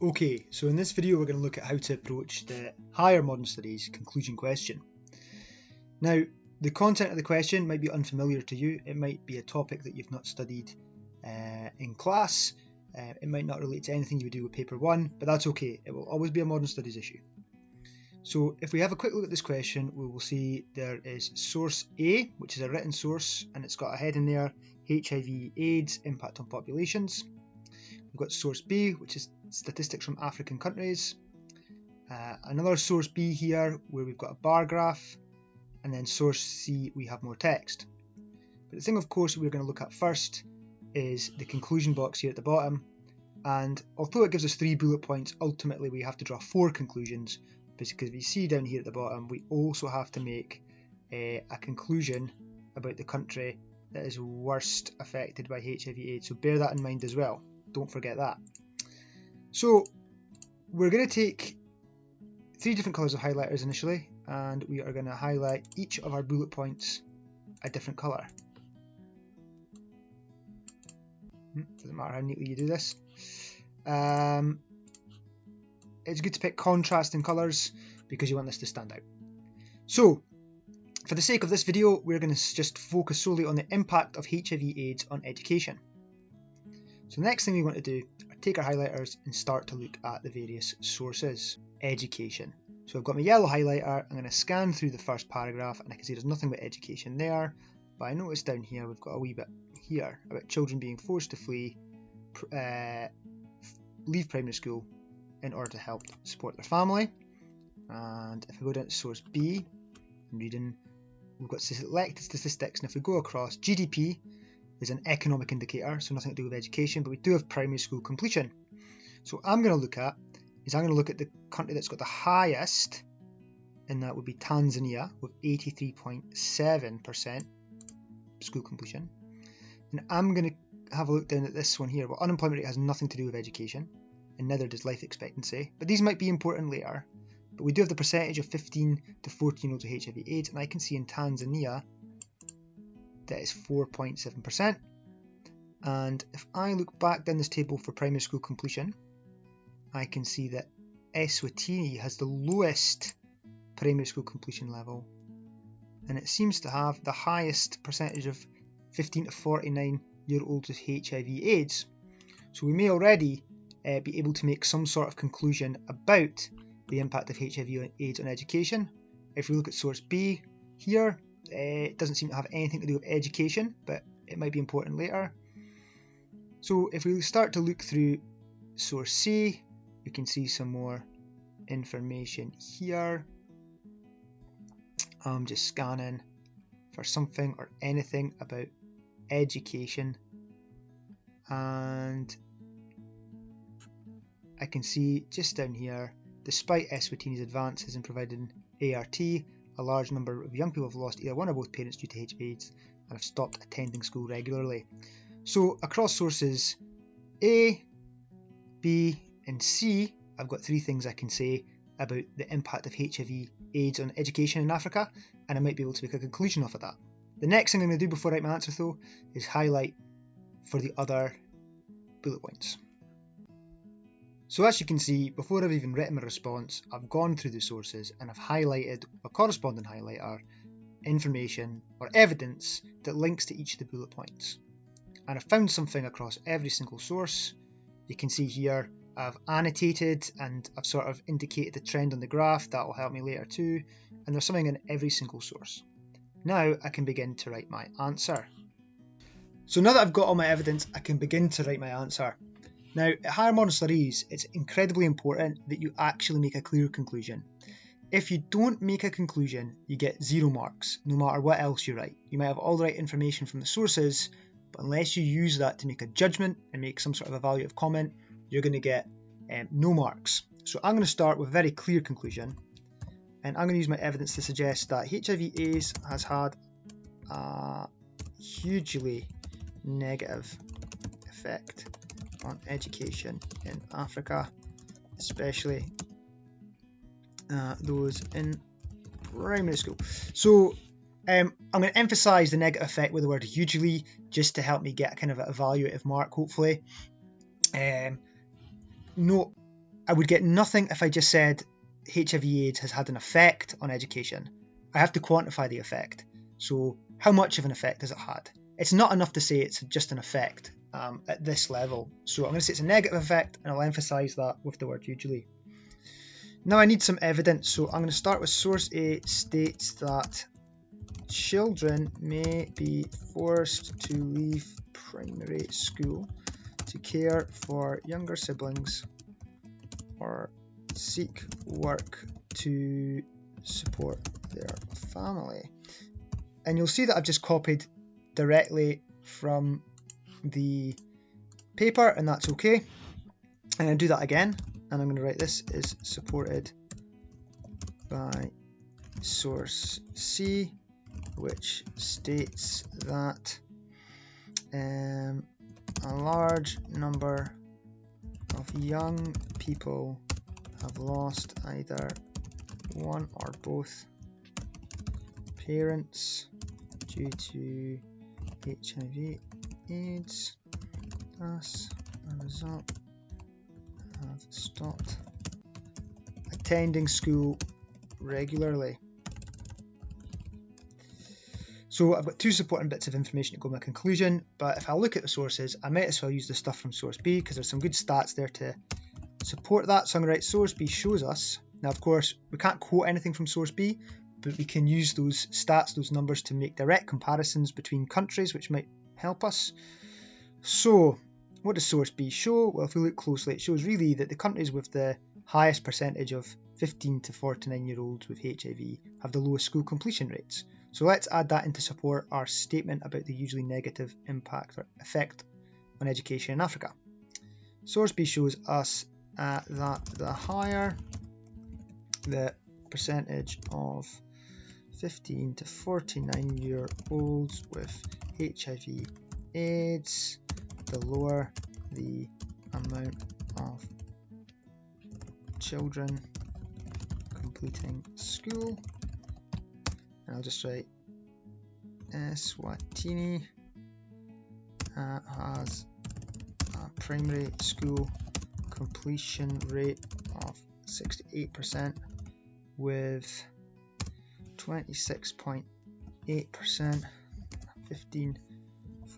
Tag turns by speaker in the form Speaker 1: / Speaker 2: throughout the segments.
Speaker 1: Okay, so in this video we're going to look at how to approach the higher modern studies conclusion question. Now, the content of the question might be unfamiliar to you. It might be a topic that you've not studied in class. It might not relate to anything you would do with paper 1, but that's okay. It will always be a modern studies issue. So if we have a quick look at this question, we will see there is source A, which is a written source, and it's got a heading there, HIV/AIDS impact on populations. We've got source B, which is statistics from African countries. Another source B here, where we've got a bar graph, and then source C, we have more text. But the thing, of course, we're going to look at first is the conclusion box here at the bottom. And although it gives us 3 bullet points, ultimately we have to draw 4 conclusions, because we see down here at the bottom, we also have to make a conclusion about the country that is worst affected by HIV/AIDS. So bear that in mind as well. Don't forget that. So we're going to take 3 different colours of highlighters initially, and we are going to highlight each of our bullet points a different colour. Doesn't matter how neatly you do this. It's good to pick contrasting colours because you want this to stand out. So for the sake of this video, we're going to just focus solely on the impact of HIV/AIDS on education. So the next thing we want to do are take our highlighters and start to look at the various sources. Education. So I've got my yellow highlighter, I'm going to scan through the first paragraph and I can see there's nothing about education there, but I notice down here we've got a wee bit here about children being forced to leave primary school in order to help support their family. And if we go down to source B and reading, we've got selected statistics, and if we go across, GDP is an economic indicator, so nothing to do with education, but we do have primary school completion. So what I'm going to look at the country that's got the highest, and that would be Tanzania with 83.7% school completion. And I'm going to have a look down at this one here. Well, unemployment rate has nothing to do with education, and neither does life expectancy, but these might be important later. But we do have the percentage of 15 to 14-year-olds with HIV/AIDS, and I can see in Tanzania that is 4.7%. And if I look back down this table for primary school completion, I can see that Eswatini has the lowest primary school completion level, and it seems to have the highest percentage of 15 to 49-year-olds with HIV/AIDS. So we may already be able to make some sort of conclusion about the impact of HIV/AIDS on education. If we look at source B here, it doesn't seem to have anything to do with education, but it might be important later. So if we start to look through source C, we can see some more information here. I'm just scanning for something or anything about education, and I can see just down here, despite Eswatini's advances in providing ART, a large number of young people have lost either one or both parents due to HIV/AIDS and have stopped attending school regularly. So across sources A, B and C, I've got 3 things I can say about the impact of HIV/AIDS on education in Africa, and I might be able to make a conclusion off of that. The next thing I'm going to do before I write my answer though is highlight for the other bullet points. So as you can see, before I've even written my response, I've gone through the sources and I've highlighted a corresponding highlighter information or evidence that links to each of the bullet points. And I've found something across every single source. You can see here I've annotated and I've sort of indicated the trend on the graph. That will help me later too. And there's something in every single source. Now I can begin to write my answer. So now that I've got all my evidence, I can begin to write my answer. Now, at higher modern studies, it's incredibly important that you actually make a clear conclusion. If you don't make a conclusion, you get 0 marks, no matter what else you write. You might have all the right information from the sources, but unless you use that to make a judgment and make some sort of evaluative comment, you're going to get no marks. So I'm going to start with a very clear conclusion, and I'm going to use my evidence to suggest that HIV/AIDS has had a hugely negative effect on education in Africa, especially those in primary school. So I'm going to emphasize the negative effect with the word hugely, just to help me get kind of an evaluative mark, hopefully. Note I would get nothing if I just said HIV/AIDS has had an effect on education. I have to quantify the effect. So how much of an effect has it had? It's not enough to say it's just an effect at this level. So I'm going to say it's a negative effect, and I'll emphasize that with the word usually. Now I need some evidence, so I'm going to start with source A states that children may be forced to leave primary school to care for younger siblings or seek work to support their family. And you'll see that I've just copied directly from the paper, and that's okay. I'm going to do that again, and I'm going to write this is supported by source C, which states that a large number of young people have lost either one or both parents due to HIV/AIDS. As a result, have stopped attending school regularly. So I've got two supporting bits of information to go to my conclusion, but if I look at the sources, I might as well use the stuff from source B because there's some good stats there to support that. So I'm going to write source B shows us. Now, of course, we can't quote anything from source B, but we can use those stats, those numbers, to make direct comparisons between countries, which might help us. So what does source B show? Well, if we look closely, it shows really that the countries with the highest percentage of 15 to 49-year-olds with HIV have the lowest school completion rates. So let's add that in to support our statement about the usually negative impact or effect on education in Africa. Source B shows us that the higher the percentage of 15 to 49-year-olds with HIV/AIDS, the lower the amount of children completing school. And I'll just write Eswatini has a primary school completion rate of 68% with 26.8% 15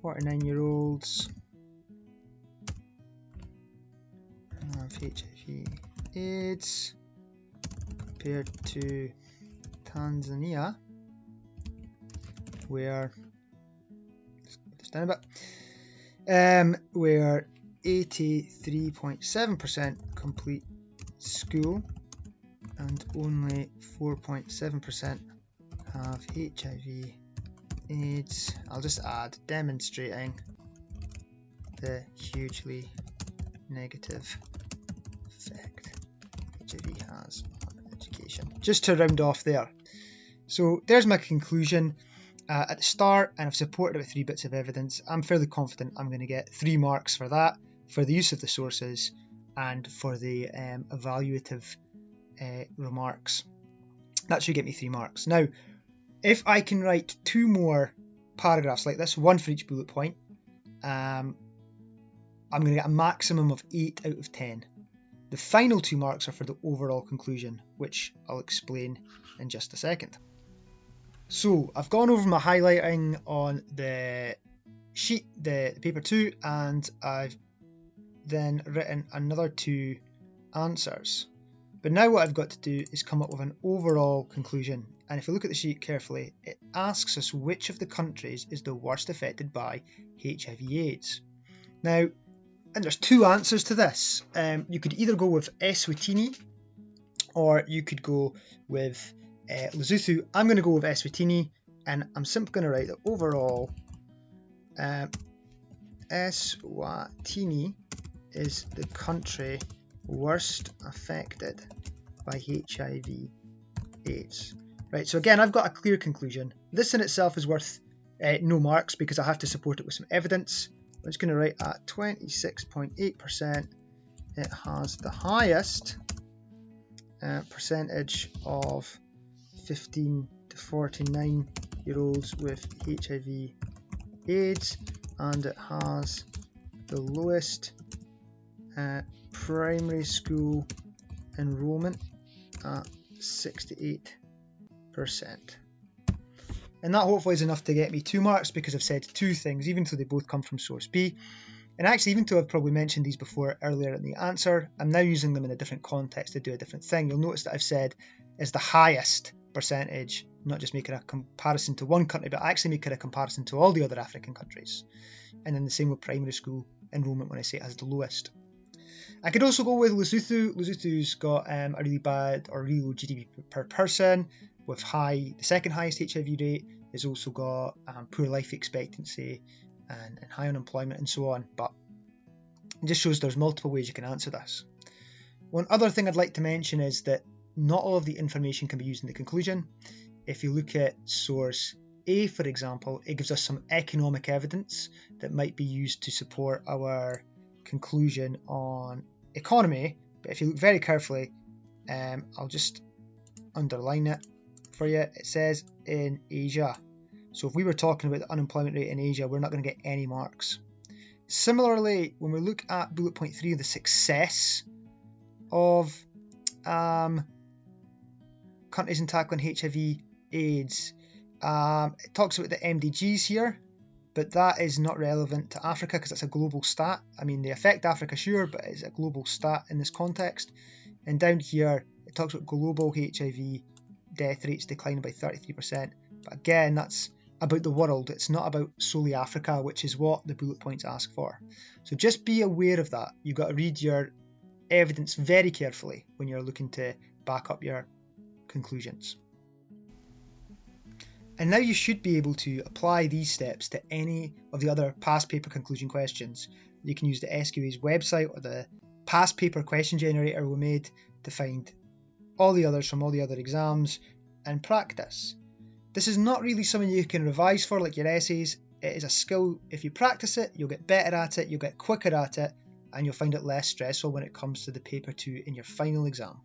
Speaker 1: 49-year-olds have HIV/AIDS compared to Tanzania, where where 83.7% complete school and only 4.7% have HIV/AIDS. I'll just add demonstrating the hugely negative effect HIV has on education. Just to round off there. So there's my conclusion at the start, and I've supported it with 3 bits of evidence. I'm fairly confident I'm going to get 3 marks for that, for the use of the sources and for the evaluative remarks. That should get me 3 marks. Now, if I can write 2 more paragraphs like this, 1 for each bullet point, I'm going to get a maximum of 8 out of 10. The final 2 marks are for the overall conclusion, which I'll explain in just a second. So I've gone over my highlighting on the sheet, the paper 2, and I've then written another 2 answers. But now what I've got to do is come up with an overall conclusion. And if you look at the sheet carefully, it asks us which of the countries is the worst affected by HIV/AIDS. Now, and there's 2 answers to this. You could either go with Eswatini or you could go with Lesotho. I'm going to go with Eswatini, and I'm simply going to write that overall Eswatini is the country worst affected by HIV/AIDS. Right, so again, I've got a clear conclusion. This in itself is worth no marks because I have to support it with some evidence. I'm just going to write at 26.8%, it has the highest percentage of 15 to 49-year-olds with HIV/AIDS, and it has the lowest primary school enrolment at 68%. And that hopefully is enough to get me 2 marks because I've said 2 things, even though they both come from source B. And actually, even though I've probably mentioned these before earlier in the answer, I'm now using them in a different context to do a different thing. You'll notice that I've said is the highest percentage, not just making a comparison to one country, but actually making a comparison to all the other African countries. And then the same with primary school enrolment when I say it has the lowest. I could also go with Lesotho. Lesotho's got a really bad or really low GDP per person with the second highest HIV rate. It's also got poor life expectancy and high unemployment and so on, but it just shows there's multiple ways you can answer this. One other thing I'd like to mention is that not all of the information can be used in the conclusion. If you look at source A, for example, it gives us some economic evidence that might be used to support our conclusion on economy, but if you look very carefully, I'll just underline it for you. It says in Asia. So if we were talking about the unemployment rate in Asia, we're not going to get any marks. Similarly, when we look at bullet point 3, the success of countries in tackling HIV/AIDS, it talks about the MDGs here, but that is not relevant to Africa because it's a global stat. I mean, they affect Africa, sure, but it's a global stat in this context. And down here, it talks about global HIV death rates declining by 33%. But again, that's about the world. It's not about solely Africa, which is what the bullet points ask for. So just be aware of that. You've got to read your evidence very carefully when you're looking to back up your conclusions. And now you should be able to apply these steps to any of the other past paper conclusion questions. You can use the SQA's website or the past paper question generator we made to find all the others from all the other exams and practice. This is not really something you can revise for like your essays. It is a skill. If you practice it, you'll get better at it, you'll get quicker at it, and you'll find it less stressful when it comes to the paper 2 in your final exam.